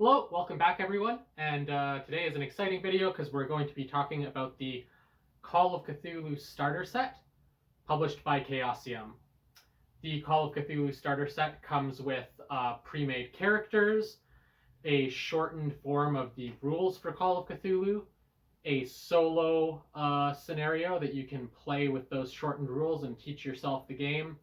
Hello, welcome back everyone, and today is an exciting video because we're going to be talking about the Call of Cthulhu starter set published by Chaosium. The Call of Cthulhu starter set comes with pre-made characters, a shortened form of the rules for Call of Cthulhu, a solo scenario that you can play with those shortened rules and teach yourself the game,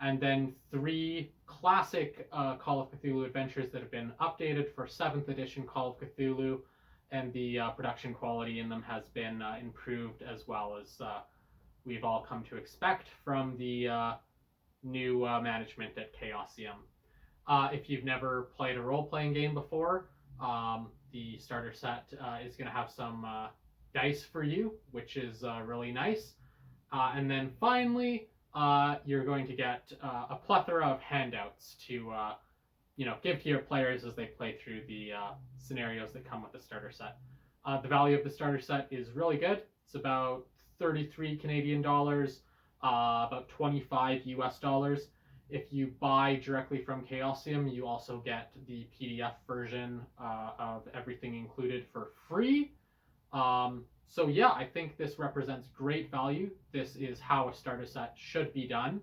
and then 3 classic Call of Cthulhu adventures that have been updated for 7th edition Call of Cthulhu, and the production quality in them has been improved as well as we've all come to expect from the new management at Chaosium. If you've never played a role-playing game before, the starter set is going to have some dice for you, which is really nice. And then finally, you're going to get a plethora of handouts to give to your players as they play through the scenarios that come with the starter set. The value of the starter set is really good. It's about 33 Canadian dollars, about 25 US dollars. If you buy directly from Chaosium, you also get the PDF version of everything included for free. So yeah, I think this represents great value. This is how a starter set should be done.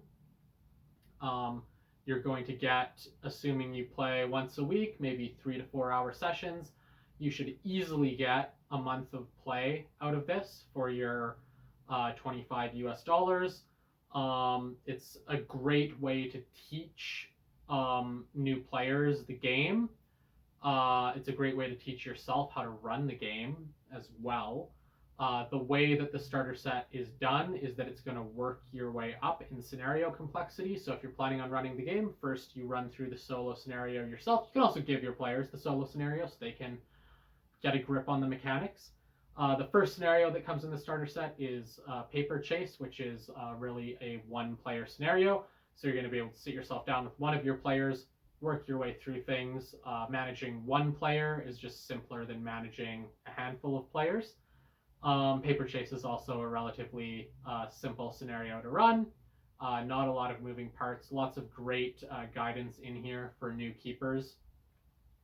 You're going to get, assuming you play once a week, maybe 3 to 4 hour sessions, you should easily get a month of play out of this for your 25 US dollars. It's a great way to teach new players the game. It's a great way to teach yourself how to run the game as well. The way that the starter set is done is that it's going to work your way up in scenario complexity. So if you're planning on running the game, first you run through the solo scenario yourself. You can also give your players the solo scenario so they can get a grip on the mechanics. The first scenario that comes in the starter set is Paper Chase, which is really a one-player scenario. So you're going to be able to sit yourself down with one of your players, work your way through things. Managing one player is just simpler than managing a handful of players. Paper Chase is also a relatively simple scenario to run. Not a lot of moving parts. Lots of great guidance in here for new keepers.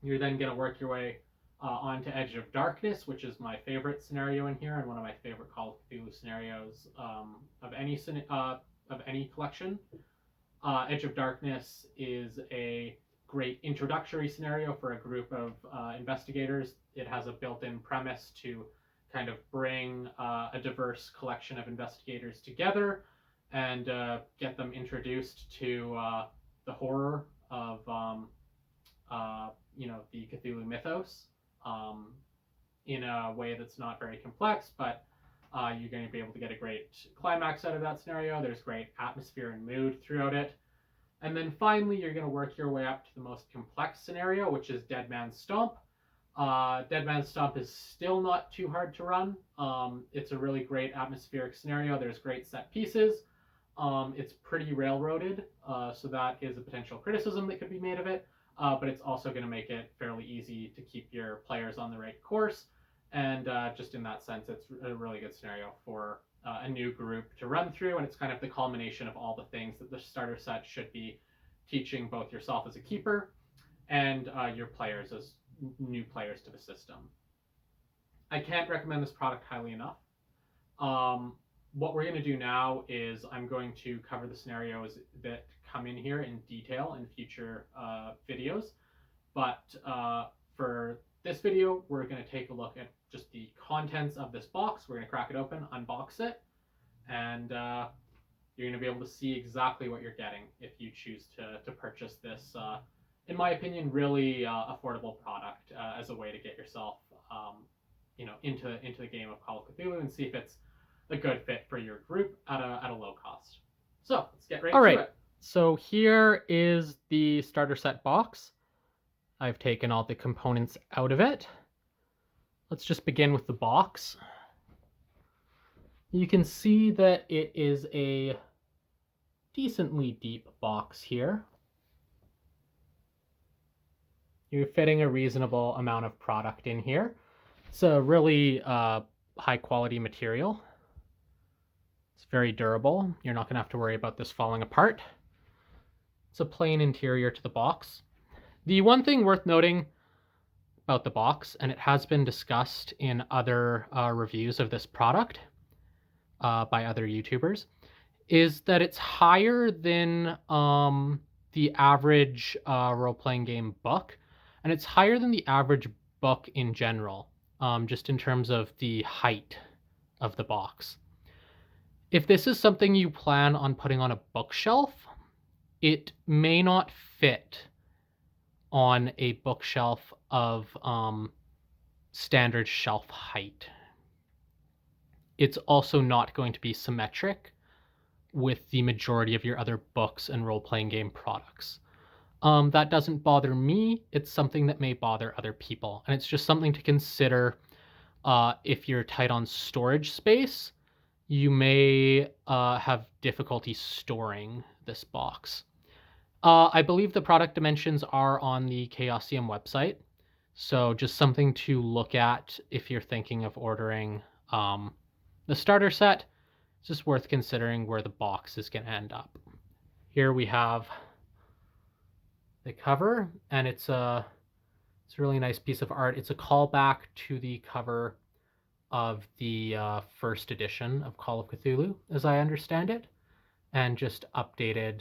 You're then going to work your way onto Edge of Darkness, which is my favorite scenario in here and one of my favorite Call of Cthulhu scenarios of any collection. Edge of Darkness is a great introductory scenario for a group of investigators. It has a built-in premise to kind of bring a diverse collection of investigators together and get them introduced to the horror of the Cthulhu mythos in a way that's not very complex, but you're going to be able to get a great climax out of that scenario. There's great atmosphere and mood throughout it. And then finally, you're going to work your way up to the most complex scenario, which is Dead Man's Stomp. Dead Man's Stomp is still not too hard to run. It's a really great atmospheric scenario. There's great set pieces. It's pretty railroaded, so that is a potential criticism that could be made of it. But it's also going to make it fairly easy to keep your players on the right course. And just in that sense, it's a really good scenario for a new group to run through. And it's kind of the culmination of all the things that the starter set should be teaching both yourself as a keeper and your players as new players to the system. I can't recommend this product highly enough. What we're going to do now is I'm going to cover the scenarios that come in here in detail in future videos. But for this video, we're going to take a look at just the contents of this box. We're going to crack it open, unbox it, and you're going to be able to see exactly what you're getting if you choose to purchase this, in my opinion, really affordable product as a way to get yourself into the game of Call of Cthulhu and see if it's a good fit for your group at a low cost. So let's get right to it. So here is the starter set box. I've taken all the components out of it. Let's just begin with the box. You can see that it is a decently deep box here. You're fitting a reasonable amount of product in here. It's a really high quality material. It's very durable. You're not going to have to worry about this falling apart. It's a plain interior to the box. The one thing worth noting about the box, and it has been discussed in other reviews of this product by other YouTubers, is that it's higher than the average role-playing game book, and it's higher than the average book in general, just in terms of the height of the box. If this is something you plan on putting on a bookshelf, it may not fit on a bookshelf of standard shelf height. It's also not going to be symmetric with the majority of your other books and role-playing game products. That doesn't bother me. It's something that may bother other people, and it's just something to consider. If you're tight on storage space, you may have difficulty storing this box. I believe the product dimensions are on the Chaosium website, so just something to look at if you're thinking of ordering the starter set. It's just worth considering where the box is going to end up. Here we have the cover, and it's a really nice piece of art. It's a callback to the cover of the first edition of Call of Cthulhu, as I understand it, and just updated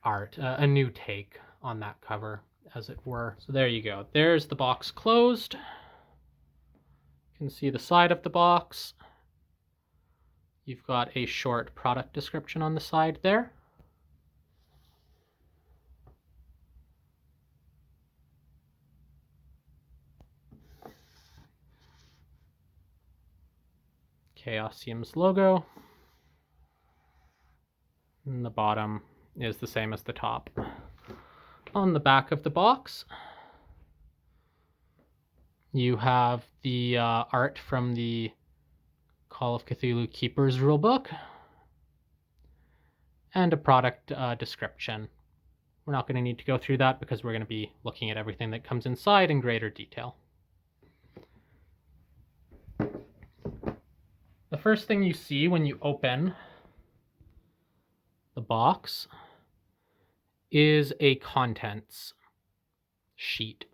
art, a new take on that cover, as it were. So there you go. There's the box closed. You can see the side of the box. You've got a short product description on the side there. Chaosium's logo. And the bottom is the same as the top. On the back of the box, you have the art from the Call of Cthulhu Keeper's Rulebook and a product description. We're not going to need to go through that because we're going to be looking at everything that comes inside in greater detail. The first thing you see when you open the box is a contents sheet.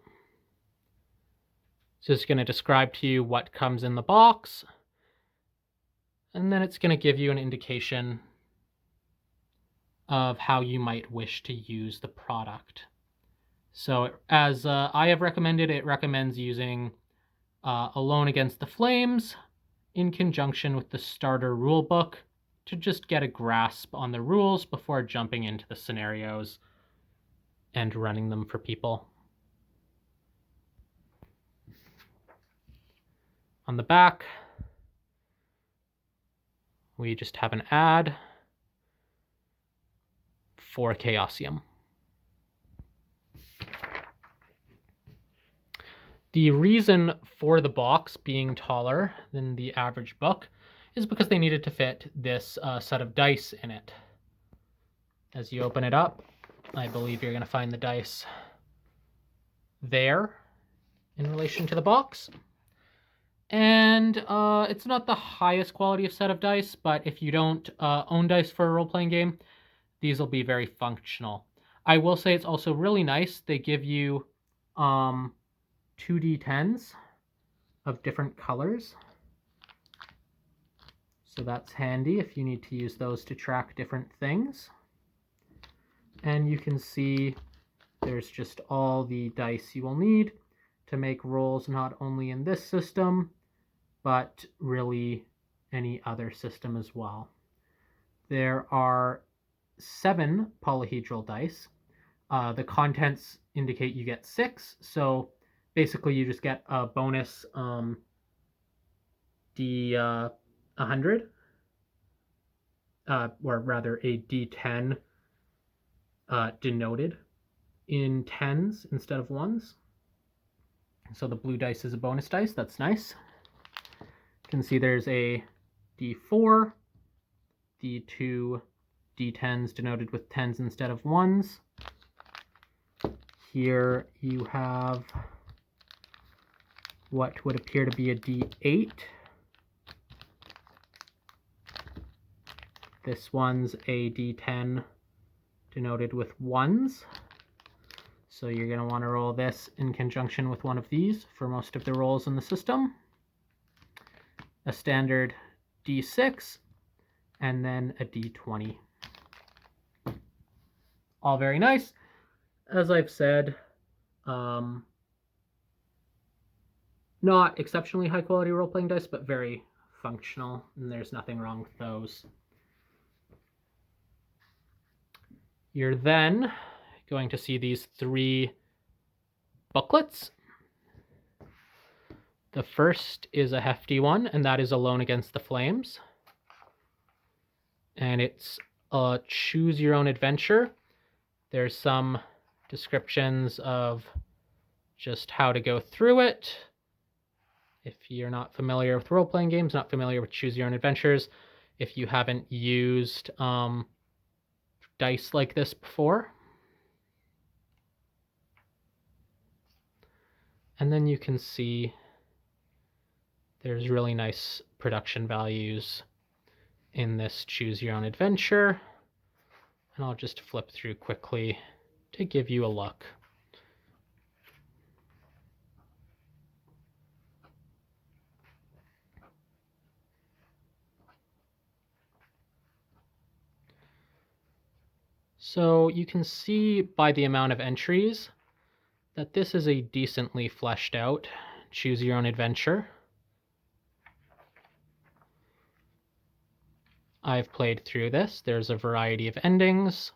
So it's going to describe to you what comes in the box, and then it's going to give you an indication of how you might wish to use the product. So as I have recommended, it recommends using Alone Against the Flames in conjunction with the starter rulebook to just get a grasp on the rules before jumping into the scenarios and running them for people. On the back, we just have an ad for Chaosium. The reason for the box being taller than the average book is because they needed to fit this set of dice in it. As you open it up, I believe you're going to find the dice there in relation to the box. And it's not the highest quality of set of dice, but if you don't own dice for a role-playing game, these will be very functional. I will say it's also really nice. They give you 2d10s of different colors. So that's handy if you need to use those to track different things. And you can see there's just all the dice you will need to make rolls not only in this system, but really any other system as well. There are 7 polyhedral dice. The contents indicate you get 6, so basically you just get a bonus D100, or rather a D10 denoted in 10s instead of 1s. So the blue dice is a bonus dice. That's nice. You can see there's a D4, D2, D10s denoted with 10s instead of 1s. Here you have what would appear to be a D8. This one's a D10 denoted with 1s. So you're going to want to roll this in conjunction with one of these for most of the rolls in the system. A standard D6, and then a D20. All very nice. As I've said, not exceptionally high quality role-playing dice, but very functional, and there's nothing wrong with those. You're then going to see these 3 booklets. The first is a hefty one, and that is Alone Against the Flames. And it's a choose your own adventure. There's some descriptions of just how to go through it. If you're not familiar with role-playing games, not familiar with choose your own adventures, if you haven't used dice like this before. And then you can see there's really nice production values in this choose your own adventure. And I'll just flip through quickly to give you a look. So you can see by the amount of entries that this is a decently fleshed out choose your own adventure. I've played through this. There's a variety of endings.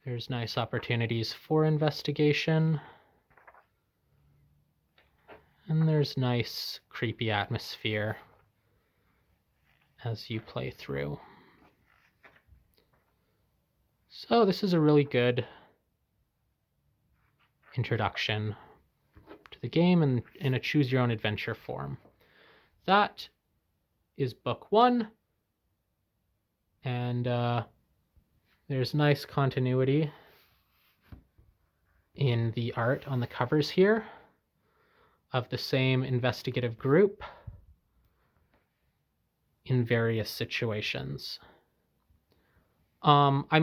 There's nice opportunities for investigation. And there's nice creepy atmosphere as you play through. So this is a really good introduction to the game and in a choose your own adventure form. That is book 1. And there's nice continuity in the art on the covers here of the same investigative group in various situations. I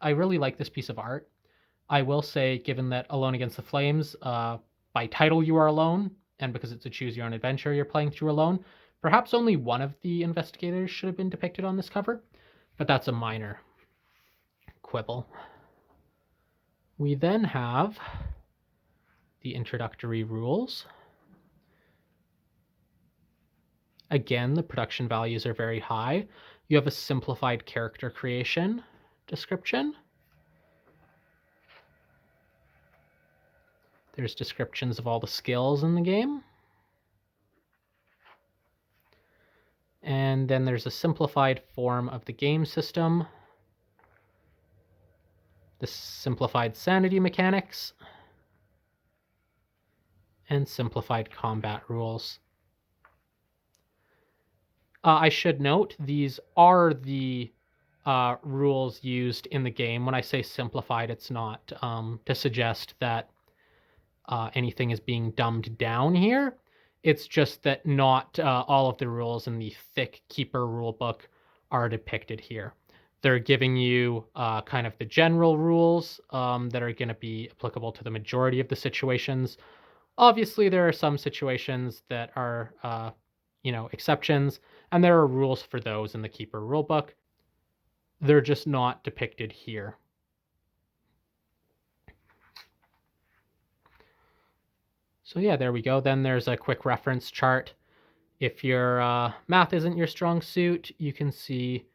really like this piece of art. I will say, given that Alone Against the Flames, by title you are alone, and because it's a choose your own adventure you're playing through alone, perhaps only one of the investigators should have been depicted on this cover, but that's a minor quibble. We then have the introductory rules. Again, the production values are very high. You have a simplified character creation description. There's descriptions of all the skills in the game. And then there's a simplified form of the game system, the simplified sanity mechanics, and simplified combat rules. I should note, these are the rules used in the game. When I say simplified, it's not to suggest that anything is being dumbed down here. It's just that not all of the rules in the thick Keeper rulebook are depicted here. They're giving you kind of the general rules that are going to be applicable to the majority of the situations. Obviously, there are some situations that are, exceptions, and there are rules for those in the Keeper rulebook. They're just not depicted here. So yeah, there we go. Then there's a quick reference chart. If your math isn't your strong suit, you can see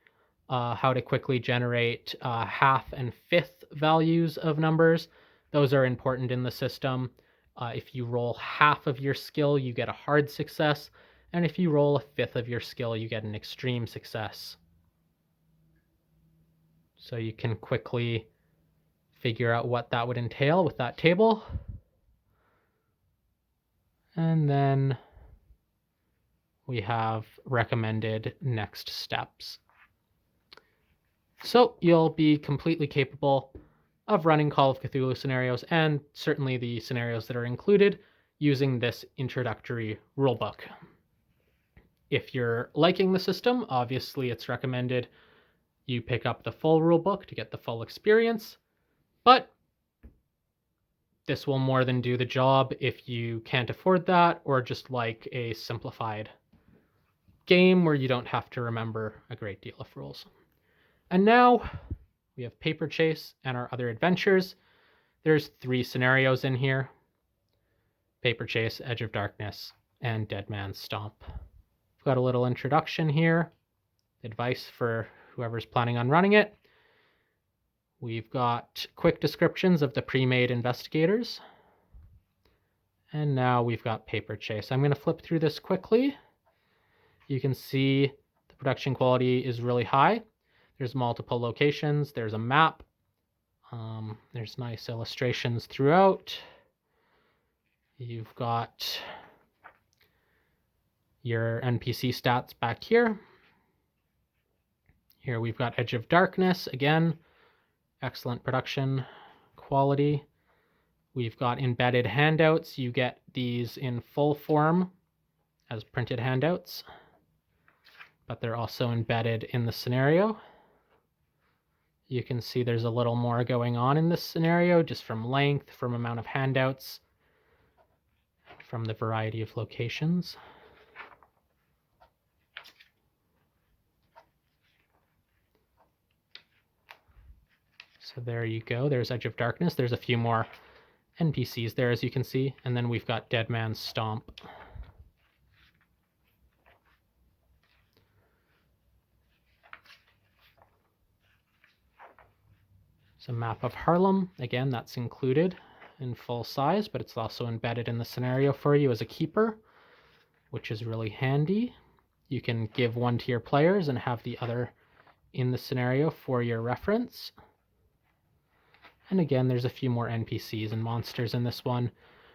how to quickly generate half and fifth values of numbers. Those are important in the system. If you roll half of your skill, you get a hard success. And if you roll a fifth of your skill, you get an extreme success. So you can quickly figure out what that would entail with that table. And then we have recommended next steps. So you'll be completely capable of running Call of Cthulhu scenarios, and certainly the scenarios that are included, using this introductory rulebook. If you're liking the system, obviously it's recommended you pick up the full rulebook to get the full experience. But this will more than do the job if you can't afford that, or just like a simplified game where you don't have to remember a great deal of rules. And now we have Paper Chase and our other adventures. There's 3 scenarios in here: Paper Chase, Edge of Darkness, and Dead Man's Stomp. We've got a little introduction here, advice for whoever's planning on running it. We've got quick descriptions of the pre-made investigators. And now we've got Paper Chase. I'm going to flip through this quickly. You can see the production quality is really high. There's multiple locations. There's a map. There's nice illustrations throughout. You've got your NPC stats back here. Here we've got Edge of Darkness. Again, excellent production quality. We've got embedded handouts. You get these in full form as printed handouts, but they're also embedded in the scenario. You can see there's a little more going on in this scenario, just from length, from amount of handouts, from the variety of locations. So there you go. There's Edge of Darkness. There's a few more NPCs there, as you can see. And then we've got Dead Man's Stomp. It's a map of Harlem. Again, that's included in full size, but it's also embedded in the scenario for you as a keeper, which is really handy. You can give one to your players and have the other in the scenario for your reference. And again, there's a few more NPCs and monsters in this one,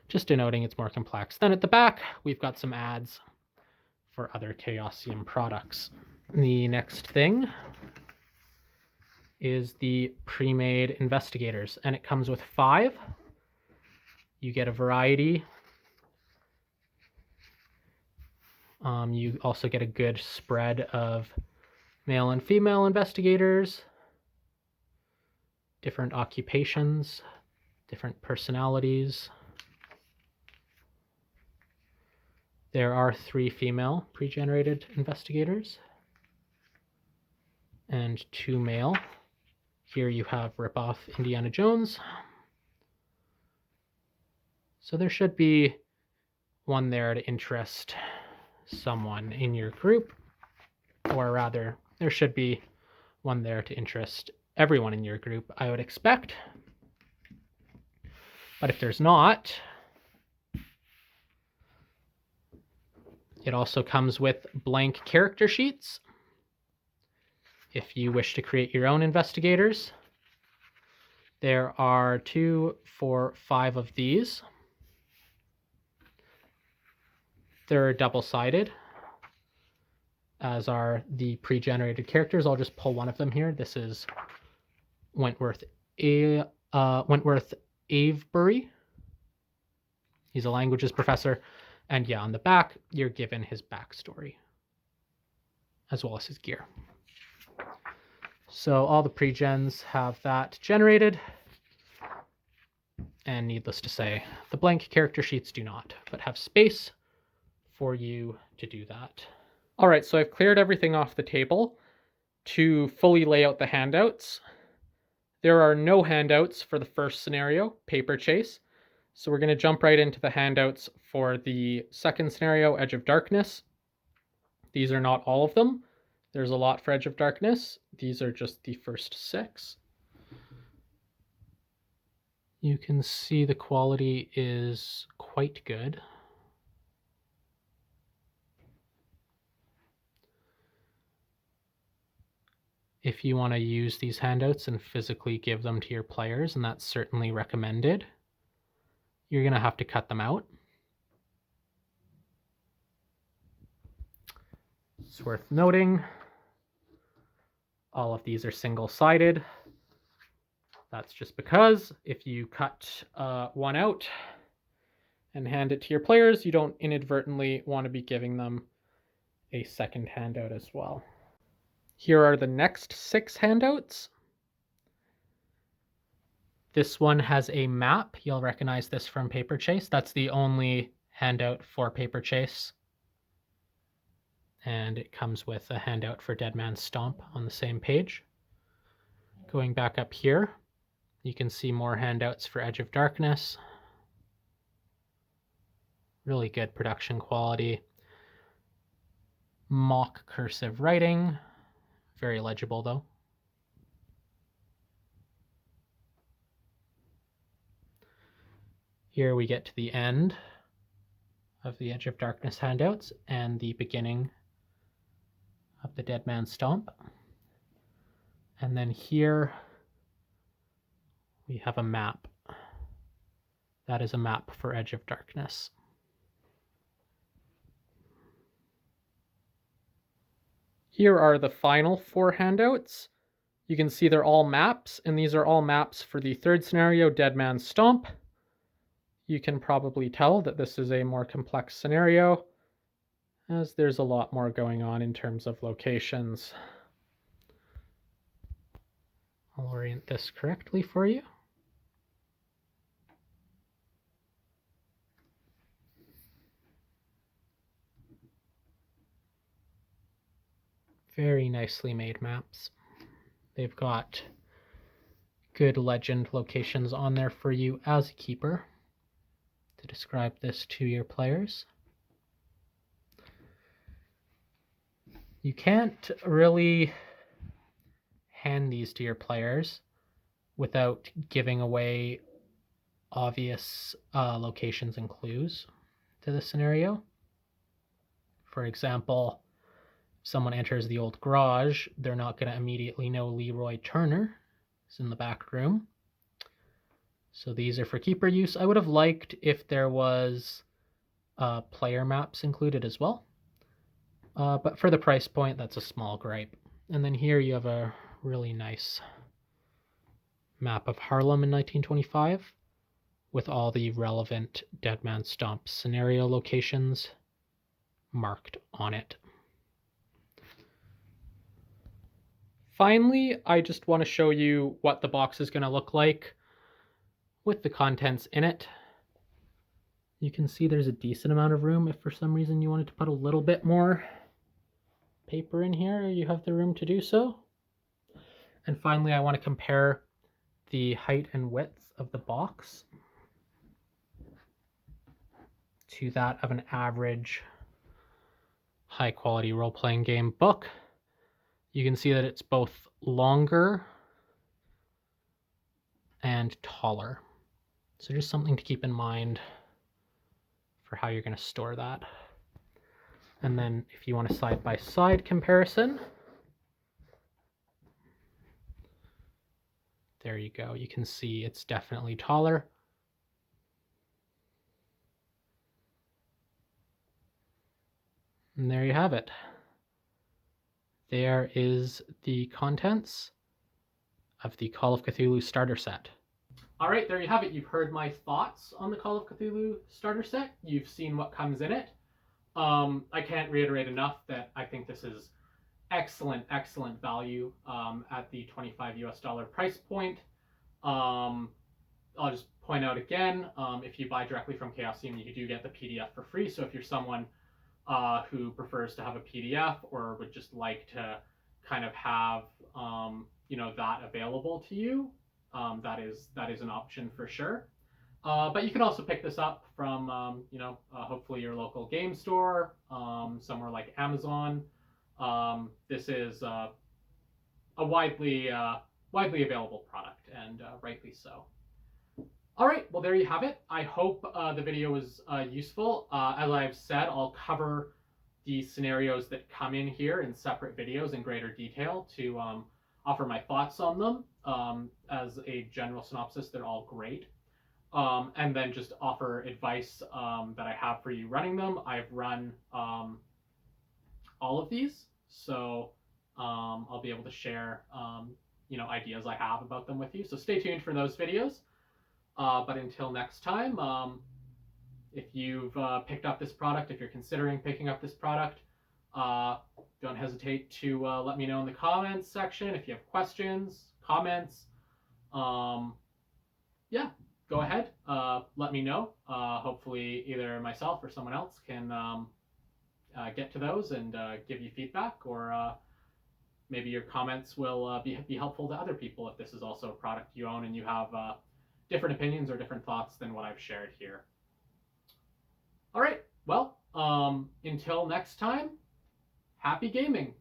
just denoting it's more complex. Then at the back, we've got some ads for other Chaosium products. The next thing is the pre-made investigators, and it comes with 5. You get a variety. You also get a good spread of male and female investigators, different occupations, different personalities. There are 3 female pre-generated investigators and 2 male. Here you have ripoff Indiana Jones. So there should be one there to interest someone in your group, or rather, there should be one there to interest everyone in your group, I would expect. But if there's not, it also comes with blank character sheets. If you wish to create your own investigators, there are 2, 4, 5 of these. They're double-sided, as are the pre-generated characters. I'll just pull one of them here. This is Wentworth Avebury. He's a languages professor. And yeah, on the back, you're given his backstory, as well as his gear. So all the pre-gens have that generated. And needless to say, the blank character sheets do not, but have space for you to do that. All right, so I've cleared everything off the table to fully lay out the handouts. There are no handouts for the first scenario, Paper Chase. So we're going to jump right into the handouts for the second scenario, Edge of Darkness. These are not all of them. There's a lot for Edge of Darkness. These are just the first 6. You can see the quality is quite good. If you want to use these handouts and physically give them to your players, and that's certainly recommended, you're going to have to cut them out. It's worth noting, all of these are single-sided. That's just because if you cut one out and hand it to your players, you don't inadvertently want to be giving them a second handout as well. Here are the next 6 handouts. This one has a map. You'll recognize this from Paper Chase. That's the only handout for Paper Chase. And it comes with a handout for Dead Man's Stomp on the same page. Going back up here, you can see more handouts for Edge of Darkness. Really good production quality. Mock cursive writing. Very legible though. Here we get to the end of the Edge of Darkness handouts and the beginning of the Dead Man's Stomp. And then here we have a map. That is a map for Edge of Darkness. Here are the final 4 handouts. You can see they're all maps, and these are all maps for the third scenario, Dead Man's Stomp. You can probably tell that this is a more complex scenario, as there's a lot more going on in terms of locations. I'll orient this correctly for you. Very nicely made maps. They've got good legend locations on there for you as a keeper to describe this to your players. You can't really hand these to your players without giving away obvious locations and clues to the scenario. For example, if someone enters the old garage, they're not going to immediately know Leroy Turner is in the back room. So these are for keeper use. I would have liked if there was player maps included as well. But for the price point, that's a small gripe. And then here you have a really nice map of Harlem in 1925 with all the relevant Dead Man's Stomp scenario locations marked on it. Finally, I just want to show you what the box is going to look like with the contents in it. You can see there's a decent amount of room. If for some reason you wanted to put a little bit more paper in here, you have the room to do so. And finally, I want to compare the height and width of the box to that of an average high quality role-playing game book. You can see that it's both longer and taller. So just something to keep in mind for how you're going to store that. And then if you want a side-by-side comparison, there you go. You can see it's definitely taller. And there you have it. There is the contents of the Call of Cthulhu starter set. All right, there you have it. You've heard my thoughts on the Call of Cthulhu starter set. You've seen what comes in it. I can't reiterate enough that I think this is excellent value at the $25 price point. I'll just point out again, if you buy directly from Chaosium, you do get the PDF for free. So if you're someone who prefers to have a PDF or would just like to kind of have that available to you, that is an option for sure. But you can also pick this up from hopefully your local game store, somewhere like Amazon. This is a widely available product, and rightly so. All right, well, there you have it. I hope the video was useful. As I've said, I'll cover the scenarios that come in here in separate videos in greater detail to offer my thoughts on them. As a general synopsis, they're all great. And then just offer advice that I have for you running them. I've run all of these, so I'll be able to share ideas I have about them with you. So stay tuned for those videos. But until next time, if you've picked up this product, if you're considering picking up this product, don't hesitate to let me know in the comments section if you have questions, comments. yeah, go ahead. Let me know. Hopefully, either myself or someone else can get to those and give you feedback, or maybe your comments will be helpful to other people if this is also a product you own and you have different opinions or different thoughts than what I've shared here. All right. Well, until next time, happy gaming.